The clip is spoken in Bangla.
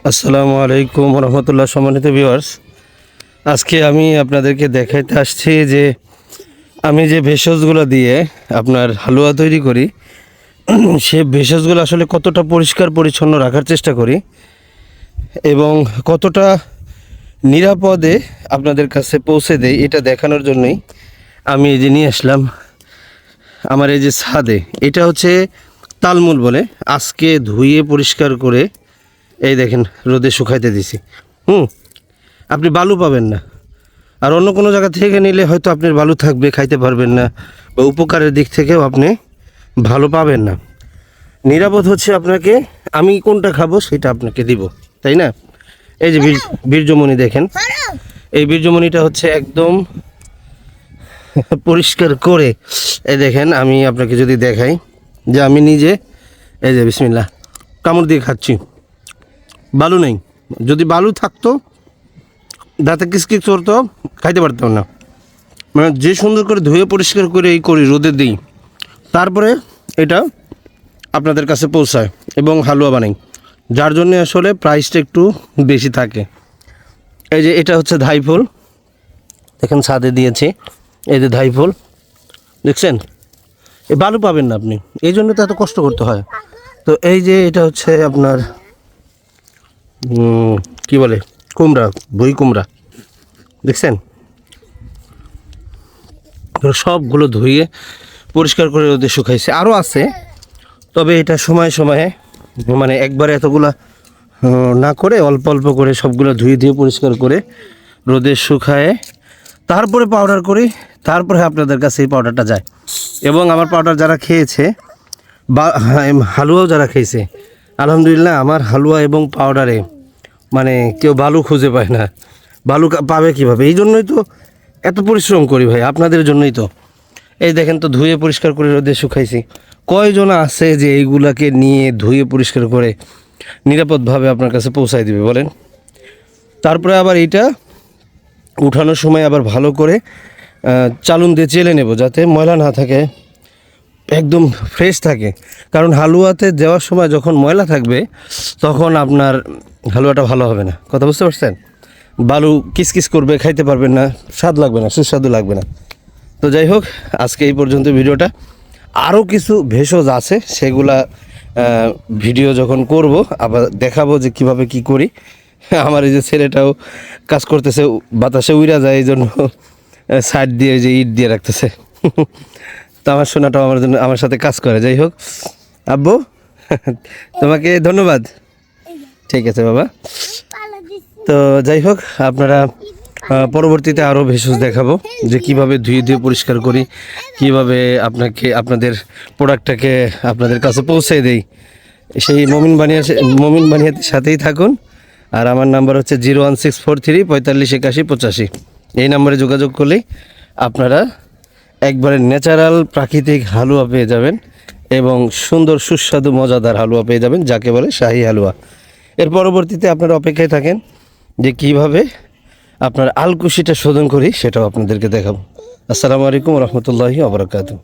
আসসালামু আলাইকুম রহমতুল্লাহ। সম্মানিত ভিউয়ার্স, আজকে আমি আপনাদেরকে দেখাইতে আসছি যে আমি যে ভেষজগুলো দিয়ে আপনার হালুয়া তৈরি করি সে ভেষজগুলো আসলে কতটা পরিষ্কার পরিচ্ছন্ন রাখার চেষ্টা করি এবং কতটা নিরাপদে আপনাদের কাছে পৌঁছে দেয় এটা দেখানোর জন্যই আমি এই যে নিয়ে আসলাম আমার এই যে ছাদে। এটা হচ্ছে তালমুল বলে, আজকে ধুয়ে পরিষ্কার করে এই দেখেন রোদে শুকাইতে দিছি। আপনি বালু পাবেন না, আর অন্য কোনো জায়গা থেকে নিলে হয়তো আপনার বালু থাকবে, খাইতে পারবেন না, বা উপকারের দিক থেকেও আপনি ভালো পাবেন না। নিরাপদ হচ্ছে আপনাকে আমি কোনটা খাবো সেটা আপনাকে দিব, তাই না? এই যে বীর্যমণি দেখেন, এই বীর্যমণিটা হচ্ছে একদম পরিষ্কার করে এই দেখেন। আমি আপনাকে যদি দেখাই যে আমি নিজে এই যে বিসমিল্লাহ কামড় দিয়ে খাচ্ছি, বালু নেই। যদি বালু থাকতো দাঁতে কিসকিস করতো, খাইতে পারতাম না। মানে যে সুন্দর করে ধুয়ে পরিষ্কার করে এই করি, রোদে দিই, তারপরে এটা আপনাদের কাছে পৌঁছায় এবং হালুয়া বানাই, যার জন্যে আসলে প্রাইসটা একটু বেশি থাকে। এই যে এটা হচ্ছে ধাইফল, দেখেন ছাদে দিয়েছি, এই যে ধাইফল দেখছেন। এই বালু পাবেন না আপনি, এই জন্য তো এত কষ্ট করতে হয়। তো এই যে এটা হচ্ছে আপনার কি বলে কুমড়া, বই কুমড়া দেখছেন। সবগুলো ধুয়ে পরিষ্কার করে রোদে শুকাইছে, আরও আছে, তবে এটা সময়ে সময়ে মানে একবারে এতগুলা না করে অল্প অল্প করে সবগুলো ধুয়ে ধুয়ে পরিষ্কার করে রোদে শুকায়ে তারপরে পাউডার করি, তারপরে আপনাদের কাছে এই পাউডারটা যায়। এবং আমার পাউডার যারা খেয়েছে বা হালুয়াও যারা খেয়েছে, আলহামদুলিল্লাহ আমার হালুয়া এবং পাউডারে মানে কেউ বালু খুঁজে পায় না। বালু পাবে কীভাবে? এই জন্যই তো এত পরিশ্রম করি ভাই, আপনাদের জন্যই তো। এই দেখেন তো ধুয়ে পরিষ্কার করে রোদে শুকাইছি। কয়জন আছে যে এইগুলাকে নিয়ে ধুয়ে পরিষ্কার করে নিরাপদভাবে আপনার কাছে পৌঁছায় দিবে বলেন? তারপরে আবার এইটা উঠানোর সময় আবার ভালো করে চালুন দিয়ে চেলে নেব, যাতে ময়লা না থাকে, একদম ফ্রেশ থাকে। কারণ হালুয়াতে দেওয়ার সময় যখন ময়লা থাকবে তখন আপনার হালুয়াটা ভালো হবে না। কথা বুঝতে পারছেন? বালু কিসকিস করবে, খাইতে পারবেন না, স্বাদ লাগবে না, সুস্বাদু লাগবে না। তো যাই হোক, আজকে এই পর্যন্ত ভিডিওটা। আরও কিছু ভেষজ আছে, সেগুলা ভিডিও যখন করব আবার দেখাবো যে কিভাবে কি করি। আমার এই যে ছেলেটাও কাজ করতেছে, বাতাসে উড়া যায়, এই জন্য সাইড দিয়ে যে ইট দিয়ে রাখতেছে। তো আমার সোনাটাও আমার জন্য আমার সাথে কাজ করে। যাই হোক আব্বু, তোমাকে ধন্যবাদ। ঠিক আছে বাবা। তো যাই হোক, আপনারা পরবর্তীতে আরও ভেষজ দেখাবো যে কিভাবে ধুয়ে ধুয়ে পরিষ্কার করি, কিভাবে আপনাদের প্রোডাক্টটাকে আপনাদের কাছে পৌঁছে দেই। সেই মমিন বানিয়াতের সাথেই থাকুন। আর আমার নাম্বার হচ্ছে 01643 45 81 85। এই নাম্বারে যোগাযোগ করলেই আপনারা একবারে ন্যাচারাল প্রাকৃতিক হালুয়া পেয়ে যাবেন এবং সুন্দর সুস্বাদু মজাদার হালুয়া পেয়ে যাবেন, যাকে বলে শাহী হালুয়া। এর পরবর্তীতে আপনারা অপেক্ষায় থাকেন যে কিভাবে আপনার আলকুশিটা শোধন করি, সেটাও আপনাদেরকে দেখাবো। আসসালামু আলাইকুম রহমতুল্লাহি ওয়া বারাকাতুহু।